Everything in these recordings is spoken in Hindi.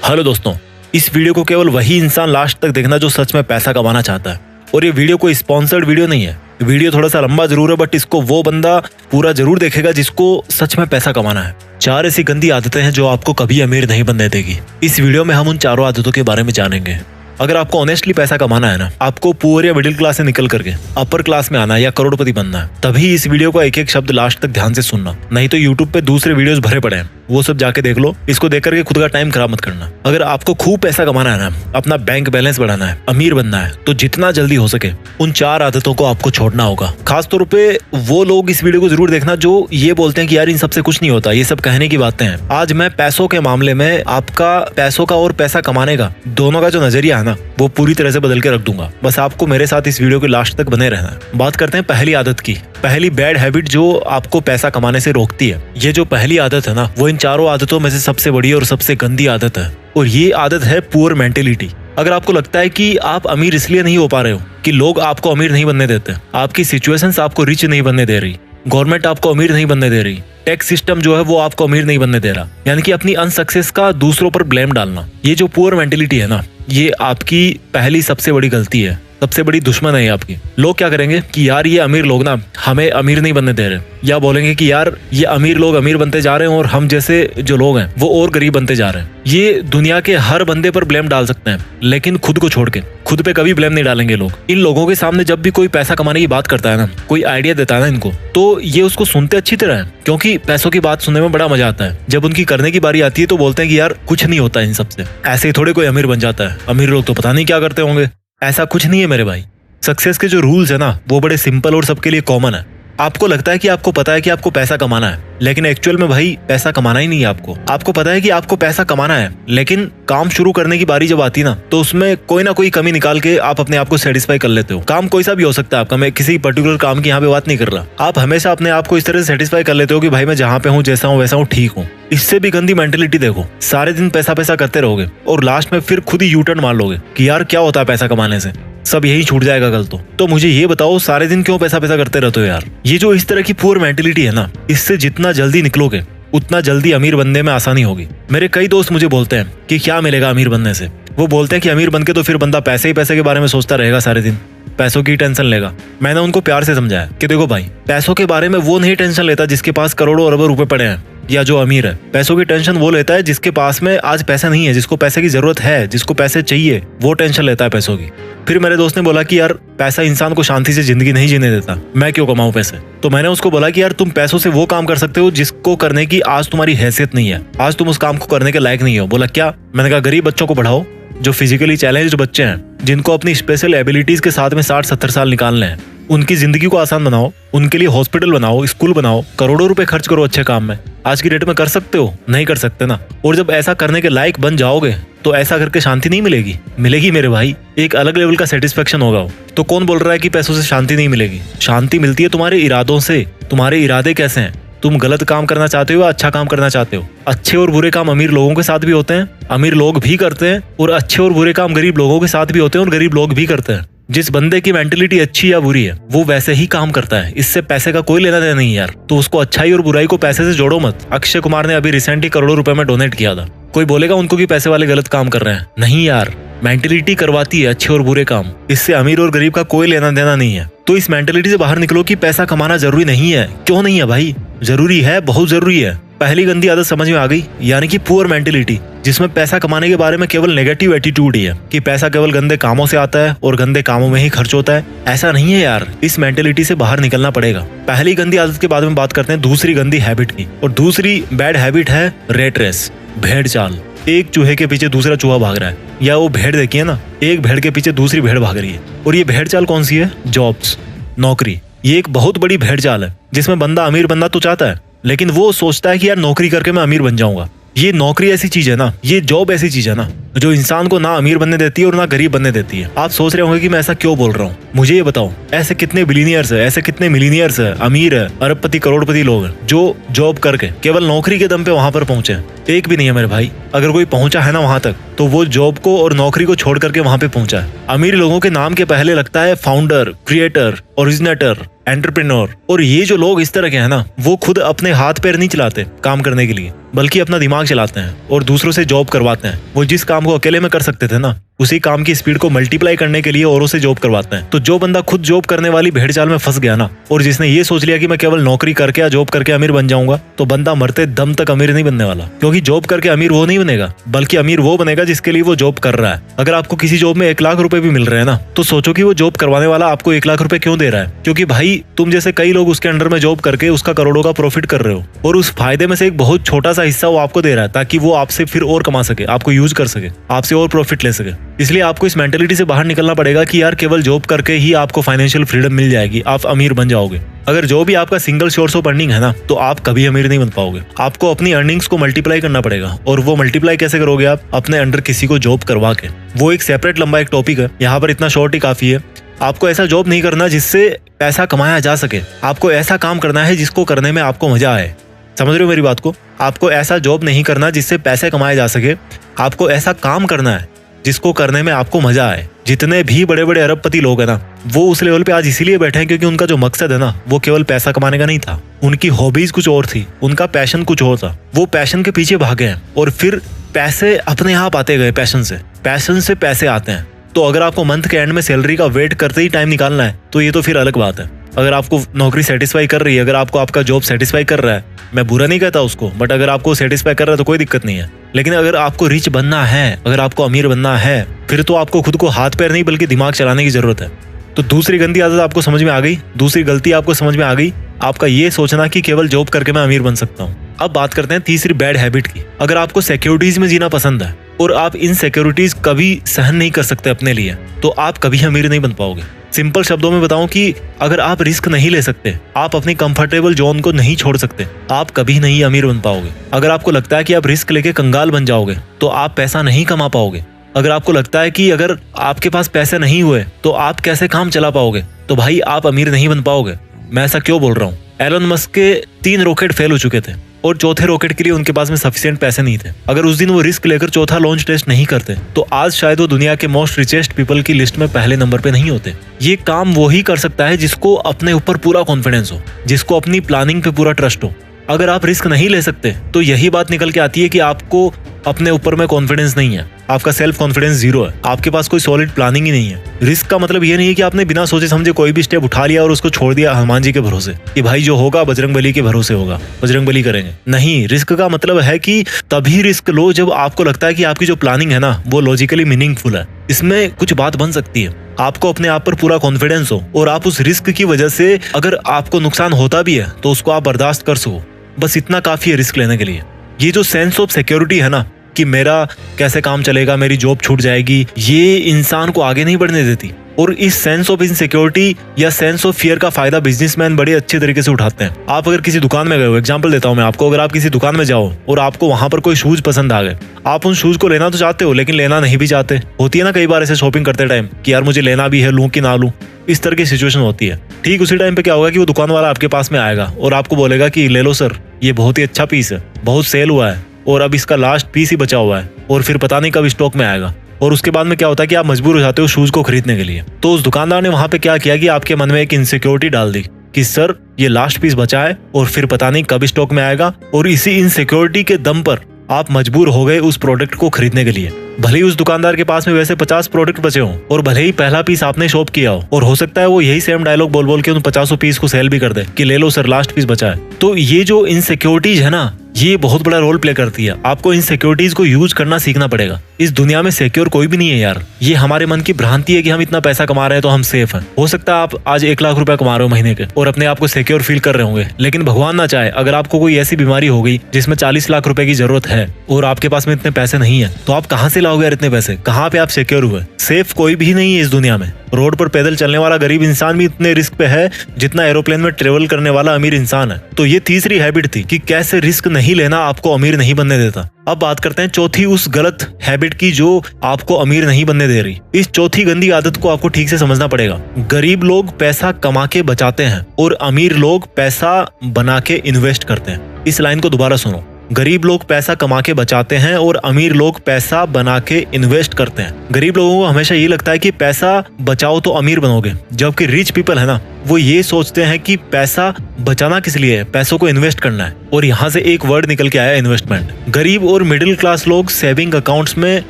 हेलो दोस्तों, इस वीडियो को केवल वही इंसान लास्ट तक देखना जो सच में पैसा कमाना चाहता है। और ये वीडियो कोई स्पॉन्सर्ड वीडियो नहीं है। वीडियो थोड़ा सा लंबा जरूर है, बट इसको वो बंदा पूरा जरूर देखेगा जिसको सच में पैसा कमाना है। 4 ऐसी गंदी आदतें हैं जो आपको कभी अमीर नहीं बनने देगी। इस वीडियो में हम उन चारों आदतों के बारे में जानेंगे। अगर आपको ऑनेस्टली पैसा कमाना है ना, आपको पुअर या मिडिल क्लास से निकल करके अपर क्लास में आना है या करोड़पति बनना है, तभी इस वीडियो का एक एक शब्द लास्ट तक ध्यान से सुनना। नहीं तो यूट्यूब पे दूसरे वीडियोस भरे पड़े हैं, वो सब जाके देख लो। इसको देख करके खुद का टाइम खराब मत करना। अगर आपको खूब पैसा कमाना है ना, अपना बैंक बैलेंस बढ़ाना है, अमीर बनना है, तो जितना जल्दी हो सके उन 4 आदतों को आपको छोड़ना होगा। खासतौर पे वो लोग इस वीडियो को जरूर देखना जो ये बोलते हैं कि यार इन सबसे कुछ नहीं होता, ये सब कहने की बातें हैं। आज मैं पैसों के मामले में आपका पैसों का और पैसा कमाने का दोनों का जो नजरिया है ना, वो पूरी तरह से बदल के रख दूंगा। बस आपको मेरे साथ इस वीडियो के लास्ट तक बने रहना है। बात करते हैं पहली आदत की। पहली बैड हैबिट जो आपको पैसा कमाने से रोकती है। ये जो पहली आदत है ना, वो इन चारों आदतों में से सबसे बड़ी और सबसे गंदी आदत है। और ये आदत है पुअर मेंटेलिटी। अगर आपको लगता है कि आप अमीर इसलिए नहीं हो पा रहे हो कि लोग आपको अमीर नहीं बनने देते, आपकी सिचुएशंस आपको रिच नहीं बनने दे रही, गवर्नमेंट आपको अमीर नहीं बनने दे रही, टैक्स सिस्टम जो है वो आपको अमीर नहीं बनने दे रहा, यानी कि अपनी अनसक्सेस का दूसरों पर ब्लेम डालना, ये जो पुअर मेंटेलिटी है ना, ये आपकी पहली सबसे बड़ी गलती है, सबसे बड़ी दुश्मन है आपकी। लोग क्या करेंगे कि यार ये अमीर लोग ना हमें अमीर नहीं बनने दे रहे, या बोलेंगे कि यार ये अमीर लोग अमीर बनते जा रहे हैं और हम जैसे जो लोग हैं वो और गरीब बनते जा रहे हैं। ये दुनिया के हर बंदे पर ब्लेम डाल सकते हैं, लेकिन खुद को छोड़ के खुद पे कभी ब्लेम नहीं डालेंगे लोग। इन लोगों के सामने जब भी कोई पैसा कमाने की बात करता है ना, कोई आइडिया देता है ना इनको, तो ये उसको सुनते अच्छी तरह है, क्योंकि पैसों की बात सुनने में बड़ा मजा आता है। जब उनकी करने की बारी आती है तो बोलते हैं कि यार कुछ नहीं होता इन सबसे, ऐसे ही थोड़े कोई अमीर बन जाता है, अमीर लोग तो पता नहीं क्या करते होंगे। ऐसा कुछ नहीं है मेरे भाई। सक्सेस के जो रूल्स है ना, वो बड़े सिंपल और सबके लिए कॉमन है। आपको लगता है कि आपको पता है कि आपको पैसा कमाना है, लेकिन एक्चुअल में भाई पैसा कमाना ही नहीं है आपको। आपको पता है कि आपको पैसा कमाना है, लेकिन काम शुरू करने की बारी जब आती है ना, तो उसमें कोई ना कोई कमी निकाल के आप अपने आप को सेटिस्फाई कर लेते हो। काम कोई सा भी हो सकता है आपका, मैं किसी पर्टिकुलर काम की यहाँ पे बात नहीं कर रहा। आप हमेशा अपने आप को इस तरह से सेटिस्फाई कर लेते हो कि भाई मैं जहाँ पे हूँ, जैसा हूँ वैसा हूँ, ठीक हूँ। इससे भी गंदी मेंटेलिटी देखो, सारे दिन पैसा पैसा करते रहोगे और लास्ट में फिर खुद ही यू टर्न मार लोगे कि यार क्या होता है पैसा कमाने से, सब यही छूट जाएगा कल तो मुझे ये बताओ सारे दिन क्यों पैसा पैसा करते रहते हो यार। ये जो इस तरह की पुअर मेंटेलिटी है ना, इससे जितना जल्दी निकलोगे उतना जल्दी अमीर बनने में आसानी होगी। मेरे कई दोस्त मुझे बोलते हैं कि क्या मिलेगा अमीर बनने से। वो बोलते हैं कि अमीर बनके तो फिर बंदा पैसे ही पैसे के बारे में सोचता रहेगा, सारे दिन पैसों की टेंशन लेगा। मैंने उनको प्यार से समझाया कि देखो भाई, पैसों के बारे में वो नहीं टेंशन लेता जिसके पास करोड़ों अरबों रुपए पड़े हैं या जो अमीर है। पैसों की टेंशन वो लेता है जिसके पास में आज पैसा नहीं है, जिसको पैसे की जरूरत है, जिसको पैसे चाहिए, वो टेंशन लेता है पैसों की। फिर मेरे दोस्त ने बोला कि यार पैसा इंसान को शांति से जिंदगी नहीं जीने देता, मैं क्यों कमाऊं पैसे। तो मैंने उसको बोला कि यार तुम पैसों से वो काम कर सकते हो जिसको करने की आज तुम्हारी हैसियत नहीं है, आज तुम उस काम को करने के लायक नहीं हो। बोला क्या? मैंने कहा गरीब बच्चों को पढ़ाओ, जो फिजिकली चैलेंज्ड बच्चे हैं, जिनको अपनी स्पेशल एबिलिटीज के साथ में 60-70 साल निकालने हैं, उनकी जिंदगी को आसान बनाओ, उनके लिए हॉस्पिटल बनाओ, स्कूल बनाओ, करोड़ों रुपए खर्च करो अच्छे काम में। आज की डेट में कर सकते हो? नहीं कर सकते ना। और जब ऐसा करने के लायक बन जाओगे तो ऐसा करके शांति नहीं मिलेगी, मिलेगी मेरे भाई, एक अलग लेवल का सेटिस्फेक्शन होगा। तो कौन बोल रहा है कि पैसों से शांति नहीं मिलेगी? शांति मिलती है तुम्हारे इरादों से। तुम्हारे इरादे कैसे हैं? तुम गलत काम करना चाहते हो या अच्छा काम करना चाहते हो? अच्छे और बुरे काम अमीर लोगों के साथ भी होते हैं, अमीर लोग भी करते हैं, और अच्छे और बुरे काम गरीब लोगों के साथ भी होते हैं और गरीब लोग भी करते हैं। जिस बंदे की मेंटेलिटी अच्छी या बुरी है वो वैसे ही काम करता है, इससे पैसे का कोई लेना देना नहीं यार। तो उसको अच्छाई और बुराई को पैसे से जोड़ो मत। अक्षय कुमार ने अभी रिसेंटली करोड़ों रुपए में डोनेट किया था। कोई बोलेगा उनको कि पैसे वाले गलत काम कर रहे हैं? नहीं यार, मेंटेलिटी करवाती है अच्छे और बुरे काम, इससे अमीर और गरीब का कोई लेना देना नहीं है। तो इस मेंटेलिटी से बाहर निकलो कि पैसा कमाना जरूरी नहीं है। क्यों नहीं है भाई? जरूरी है, बहुत जरूरी है। पहली गंदी आदत समझ में आ गई, यानी कि पुअर मेंटेलिटी, जिसमें पैसा कमाने के बारे में केवल नेगेटिव एटीट्यूड ही है कि पैसा केवल गंदे कामों से आता है और गंदे कामों में ही खर्च होता है। ऐसा नहीं है यार, इस मेंटेलिटी से बाहर निकलना पड़ेगा। पहली गंदी आदत के बाद में बात करते हैं दूसरी गंदी हैबिट की, और दूसरी बैड हैबिट है रेट रेस, भेड़ चाल। एक चूहे के पीछे दूसरा चूहा भाग रहा है, या वो भेड़ देखिए ना, एक भेड़ के पीछे दूसरी भेड़ भाग रही है। और ये भेड़ चाल कौन सी है? जॉब्स, नौकरी। ये एक बहुत बड़ी भेड़ चाल है जिसमें बंदा अमीर बनना तो चाहता है, लेकिन वो सोचता है कि यार नौकरी करके मैं अमीर बन जाऊंगा। ये नौकरी ऐसी चीज है ना, ये जॉब ऐसी चीज है ना, जो इंसान को ना अमीर बनने देती है और ना गरीब बनने देती है। आप सोच रहे होंगे कि मैं ऐसा क्यों बोल रहा हूँ, मुझे ये बताओ, ऐसे कितने बिलियनियर्स है, ऐसे कितने मिलीनियर्स है, अमीर है, अरबपति करोड़पति लोग हैं जो जॉब करके केवल नौकरी के दम पे वहां पर पहुंचे। एक भी नहीं है मेरे भाई। अगर कोई पहुंचा है ना वहां तक, तो वो जॉब को और नौकरी को छोड़ करके वहां पे पहुंचा है। अमीर लोगों के नाम के पहले लगता है फाउंडर, क्रिएटर, ओरिजिनेटर, एंटरप्रेन्योर। और ये जो लोग इस तरह के हैं ना, वो खुद अपने हाथ पैर नहीं चलाते काम करने के लिए, बल्कि अपना दिमाग चलाते हैं और दूसरों से जॉब करवाते हैं। वो जिस काम को अकेले में कर सकते थे ना, उसी काम की स्पीड को मल्टीप्लाई करने के लिए औरों से जॉब करवाते हैं। तो जो बंदा खुद जॉब करने वाली भेड़ चाल में फंस गया ना, और जिसने ये सोच लिया कि मैं केवल नौकरी करके या जॉब करके अमीर बन जाऊंगा, तो बंदा मरते दम तक अमीर नहीं बनने वाला। क्योंकि जॉब करके अमीर वो नहीं बनेगा, बल्कि अमीर वो बनेगा जिसके लिए वो जॉब कर रहा है। अगर आपको किसी जॉब में 1 लाख रुपए भी मिल रहे हैं ना, तो सोचो कि वो जॉब करवाने वाला आपको 1 लाख रुपए क्यों दे रहा है। क्योंकि भाई तुम जैसे कई लोग उसके अंडर में जॉब करके उसका करोड़ों का प्रॉफिट कर रहे हो, और उस फायदे में से एक बहुत छोटा सा हिस्सा वो आपको दे रहा है, ताकि वो आपसे फिर और कमा सके, आपको यूज कर सके, आपसे और प्रॉफिट ले सके। इसलिए आपको इस मेंटेलिटी से बाहर निकलना पड़ेगा कि यार केवल जॉब करके ही आपको फाइनेंशियल फ्रीडम मिल जाएगी, आप अमीर बन जाओगे। अगर जो भी आपका सिंगल सोर्स ऑफ अर्निंग है ना, तो आप कभी अमीर नहीं बन पाओगे। आपको अपनी अर्निंग्स को मल्टीप्लाई करना पड़ेगा। और वो मल्टीप्लाई कैसे करोगे आप? अपने अंडर किसी को जॉब करवा के। वो एक सेपरेट लंबा एक टॉपिक है, यहाँ पर इतना शॉर्ट ही काफी है। आपको ऐसा जॉब नहीं करना जिससे पैसा कमाया जा सके, आपको ऐसा काम करना है जिसको करने में आपको मजा आए। समझ रहे हो मेरी बात को? आपको ऐसा जॉब नहीं करना जिससे पैसे कमाए जा सके, आपको ऐसा काम करना है जिसको करने में आपको मजा आए। जितने भी बड़े बड़े अरबपति लोग हैं ना, वो उस लेवल पे आज इसीलिए बैठे हैं क्योंकि उनका जो मकसद है ना, वो केवल पैसा कमाने का नहीं था। उनकी हॉबीज कुछ और थी, उनका पैशन कुछ और था। वो पैशन के पीछे भागे हैं और फिर पैसे अपने आप आते गए। पैशन से पैसे आते हैं। तो अगर आपको मंथ के एंड में सैलरी का वेट करते ही टाइम निकालना है, तो ये तो फिर अलग बात है। अगर आपको नौकरी सेटिस्फाई कर रही है, अगर आपको आपका जॉब सेटिस्फाई कर रहा है, मैं बुरा नहीं कहता उसको, बट अगर आपको सेटिस्फाई कर रहा है तो कोई दिक्कत नहीं है। लेकिन अगर आपको रिच बनना है, अगर आपको अमीर बनना है, फिर तो आपको खुद को हाथ पैर नहीं बल्कि दिमाग चलाने की जरूरत है। तो दूसरी गंदी आदत आपको समझ में आ गई, दूसरी गलती आपको समझ में आ गई, आपका ये सोचना कि केवल जॉब करके मैं अमीर बन सकता हूँ। अब बात करते हैं तीसरी बैड हैबिट की। अगर आपको सिक्योरिटीज में जीना पसंद है और आप इन सिक्योरिटीज कभी सहन नहीं कर सकते अपने लिए, तो आप कभी अमीर नहीं बन पाओगे। सिंपल शब्दों में बताऊं कि अगर आप रिस्क नहीं ले सकते, आप अपनी कंफर्टेबल जोन को नहीं छोड़ सकते, आप कभी नहीं अमीर बन पाओगे। अगर आपको लगता है कि आप रिस्क लेके कंगाल बन जाओगे, तो आप पैसा नहीं कमा पाओगे। अगर आपको लगता है कि अगर आपके पास पैसे नहीं हुए तो आप कैसे काम चला पाओगे, तो भाई आप अमीर नहीं बन पाओगे। मैं ऐसा क्यों बोल रहा हूँ? एलन मस्क के 3 रॉकेट फेल हो चुके थे और चौथे रॉकेट के लिए उनके पास में सफिशिएंट पैसे नहीं थे। अगर उस दिन वो रिस्क लेकर चौथा लॉन्च टेस्ट नहीं करते, तो आज शायद वो दुनिया के मोस्ट रिचेस्ट पीपल की लिस्ट में पहले नंबर पे नहीं होते। ये काम वो ही कर सकता है जिसको अपने ऊपर पूरा कॉन्फिडेंस हो, जिसको अपनी प्लानिंग पे पूरा ट्रस्ट हो। अगर आप रिस्क नहीं ले सकते, तो यही बात निकल के आती है कि आपको अपने ऊपर में कॉन्फिडेंस नहीं है, आपका सेल्फ कॉन्फिडेंस 0 है, आपके पास कोई सॉलिड प्लानिंग ही नहीं है। रिस्क का मतलब ये नहीं है कि आपने बिना सोचे समझे कोई भी स्टेप उठा लिया और उसको छोड़ दिया हनुमान जी के भरोसे कि भाई जो होगा बजरंगबली के भरोसे होगा, बजरंगबली करेंगे। नहीं, रिस्क का मतलब है कि तभी रिस्क लो जब आपको लगता है कि आपकी जो प्लानिंग है ना, वो लॉजिकली मीनिंगफुल है, इसमें कुछ बात बन सकती है, आपको अपने आप पर पूरा कॉन्फिडेंस हो और आप उस रिस्क की वजह से अगर आपको नुकसान होता भी है तो उसको आप बर्दाश्त कर सको। बस इतना काफी है रिस्क लेने के लिए। ये जो सेंस ऑफ सिक्योरिटी है ना, कि मेरा कैसे काम चलेगा, मेरी जॉब छूट जाएगी, ये इंसान को आगे नहीं बढ़ने देती। और इस सेंस ऑफ इनसिक्योरिटी या सेंस ऑफ फियर का फायदा बिजनेसमैन बड़े अच्छे तरीके से उठाते हैं। आप अगर किसी दुकान में गए हो, एग्जांपल देता हूं मैं आपको, अगर आप किसी दुकान में जाओ और आपको वहां पर कोई शूज पसंद आ गए, आप उन शूज को लेना तो चाहते हो लेकिन लेना नहीं भी चाहते। होती है ना कई बार ऐसे शॉपिंग करते टाइम कि यार मुझे लेना भी है, लूं कि ना लूं, इस तरह की सिचुएशन होती है। ठीक उसी टाइम पे क्या होगा कि वो दुकान वाला आपके पास में आएगा और आपको बोलेगा कि ले लो सर, ये बहुत ही अच्छा पीस है, बहुत सेल हुआ है और अब इसका लास्ट पीस ही बचा हुआ है और फिर पता नहीं कब स्टॉक में आएगा। और उसके बाद में क्या होता है कि आप मजबूर हो जाते हो शूज को खरीदने के लिए। तो उस दुकानदार ने वहां पे क्या किया कि आपके मन में एक इनसिक्योरिटी डाल दी कि सर ये लास्ट पीस बचा है और फिर पता नहीं कब स्टॉक में आएगा, और इसी इनसिक्योरिटी के दम पर आप मजबूर हो गए उस प्रोडक्ट को खरीदने के लिए। भले ही उस दुकानदार के पास में वैसे 50 प्रोडक्ट बचे हों और भले ही पहला पीस आपने शॉप किया हो, और हो सकता है वो यही सेम डायलॉग बोल बोल के उन 50 पीस को सेल भी कर दे कि ले लो सर लास्ट पीस बचा है। तो ये जो इनसिक्योरिटीज है ना, ये बहुत बड़ा रोल प्ले करती है। आपको इन सिक्योरिटीज को यूज करना सीखना पड़ेगा। इस दुनिया में सिक्योर कोई भी नहीं है यार। ये हमारे मन की भ्रांति है कि हम इतना पैसा कमा रहे हैं तो हम सेफ हैं। हो सकता है आप आज 1 लाख रुपए कमा रहे हो महीने के और अपने आप को सिक्योर फील कर रहे होंगे, लेकिन भगवान ना चाहे अगर आपको कोई ऐसी बीमारी हो गई जिसमें 40 लाख रुपए की जरूरत है और आपके पास में इतने पैसे नहीं है, तो आप कहाँ से लाओगे यार इतने पैसे? कहाँ पे आप सिक्योर हुए? सेफ कोई भी नहीं है इस दुनिया में। रोड पर पैदल चलने वाला गरीब इंसान भी इतने रिस्क पे है जितना एरोप्लेन में ट्रेवल करने वाला अमीर इंसान है। तो ये तीसरी हैबिट थी कि कैसे रिस्क नहीं लेना आपको अमीर नहीं बनने देता। अब बात करते हैं चौथी उस गलत हैबिट की जो आपको अमीर नहीं बनने दे रही। इस चौथी गंदी आदत को आपको ठीक से समझना पड़ेगा। गरीब लोग पैसा कमा के बचाते हैं और अमीर लोग पैसा बना के इन्वेस्ट करते हैं। इस लाइन को दोबारा सुनो, गरीब लोग पैसा कमा के बचाते हैं और अमीर लोग पैसा बना के इन्वेस्ट करते हैं। गरीब लोगों को हमेशा ये लगता है कि पैसा बचाओ तो अमीर बनोगे, जबकि रिच पीपल है ना, वो ये सोचते हैं कि पैसा बचाना किस लिए है, पैसों को इन्वेस्ट करना है। और यहाँ से एक वर्ड निकल के आया, इन्वेस्टमेंट। गरीब और मिडिल क्लास लोग सेविंग अकाउंट्स में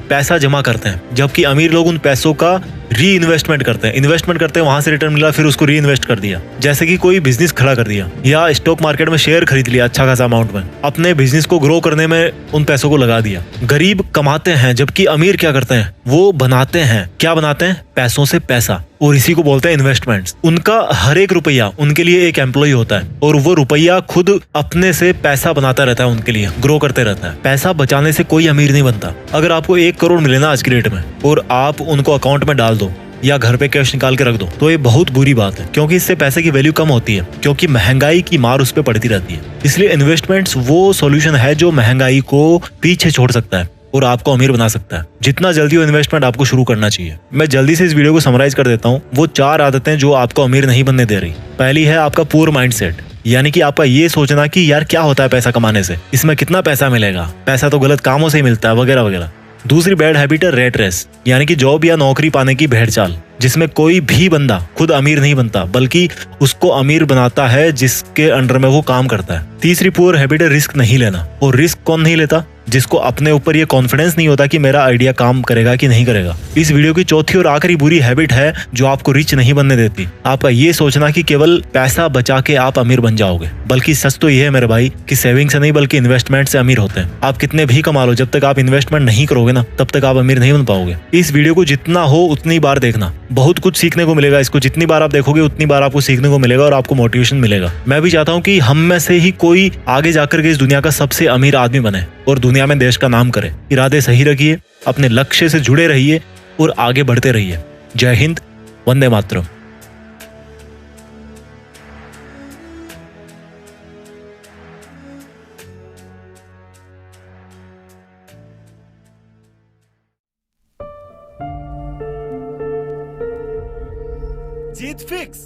पैसा जमा करते हैं, जबकि अमीर लोग उन पैसों का री इन्वेस्टमेंट करते हैं। इन्वेस्टमेंट करते हैं, वहां से रिटर्न मिला, फिर उसको री इन्वेस्ट कर दिया। जैसे कि कोई बिजनेस खड़ा कर दिया या स्टॉक मार्केट में शेयर खरीद लिया अच्छा खासा अमाउंट में, अपने बिजनेस को ग्रो करने में उन पैसों को लगा दिया। गरीब कमाते हैं, जबकि अमीर क्या करते हैं, वो बनाते हैं। क्या बनाते हैं? पैसों से पैसा, और इसी को बोलते हैं इन्वेस्टमेंट्स। उनका हर एक रुपया उनके लिए एक एम्प्लॉय होता है और वो रुपया खुद अपने से पैसा बनाता रहता है, उनके लिए ग्रो करते रहता है। पैसा बचाने से कोई अमीर नहीं बनता। अगर आपको 1 करोड़ मिले ना आज की डेट में और आप उनको अकाउंट में डाल दो या घर पे कैश निकाल के रख दो, तो ये बहुत बुरी बात है, क्योंकि इससे पैसे की वैल्यू कम होती है, क्योंकि महंगाई की मार उस पर पड़ती रहती है। इसलिए इन्वेस्टमेंट्स वो सॉल्यूशन है जो महंगाई को पीछे छोड़ सकता है और आपको अमीर बना सकता है। जितना जल्दी हो इन्वेस्टमेंट आपको शुरू करना चाहिए। मैं जल्दी से इस वीडियो को समराइज कर देता हूँ। वो 4 आदतें जो आपको अमीर नहीं बनने दे रही। पहली है आपका पुअर माइंडसेट, यानी कि आपका ये सोचना कि यार क्या होता है पैसा कमाने से, इसमें कितना पैसा मिलेगा, पैसा तो गलत कामों से ही मिलता है, वगैरह वगैरह। दूसरी बैड हैबिट है रेट रेस, यानी कि जॉब या नौकरी पाने की भेड़ चाल, जिसमें कोई भी बंदा खुद अमीर नहीं बनता, बल्कि उसको अमीर बनाता है जिसके अंडर में वो काम करता है। तीसरी पुअर हैबिट है रिस्क नहीं लेना। और रिस्क कौन नहीं लेता? जिसको अपने ऊपर ये कॉन्फिडेंस नहीं होता कि मेरा आइडिया काम करेगा कि नहीं करेगा। इस वीडियो की चौथी और आखिरी बुरी हैबिट है जो आपको रिच नहीं बनने देती, आपका ये सोचना कि केवल पैसा बचा के आप अमीर बन जाओगे। बल्कि सच तो ये है मेरे भाई कि सेविंग से नहीं बल्कि इन्वेस्टमेंट से अमीर होते हैं। आप कितने भी कमा लो, जब तक आप इन्वेस्टमेंट नहीं करोगे ना, तब तक आप अमीर नहीं बन पाओगे। इस वीडियो को जितना हो उतनी बार देखना, बहुत कुछ सीखने को मिलेगा। इसको जितनी बार आप देखोगे उतनी बार आपको सीखने को मिलेगा और आपको मोटिवेशन मिलेगा। मैं भी चाहता हूँ कि हम में से ही कोई आगे जाकर के इस दुनिया का सबसे अमीर आदमी बने और दुनिया में देश का नाम करे। इरादे सही रखिए, अपने लक्ष्य से जुड़े रहिए और आगे बढ़ते रहिए। जय हिंद, वंदे मातरम। जीत फिक्स।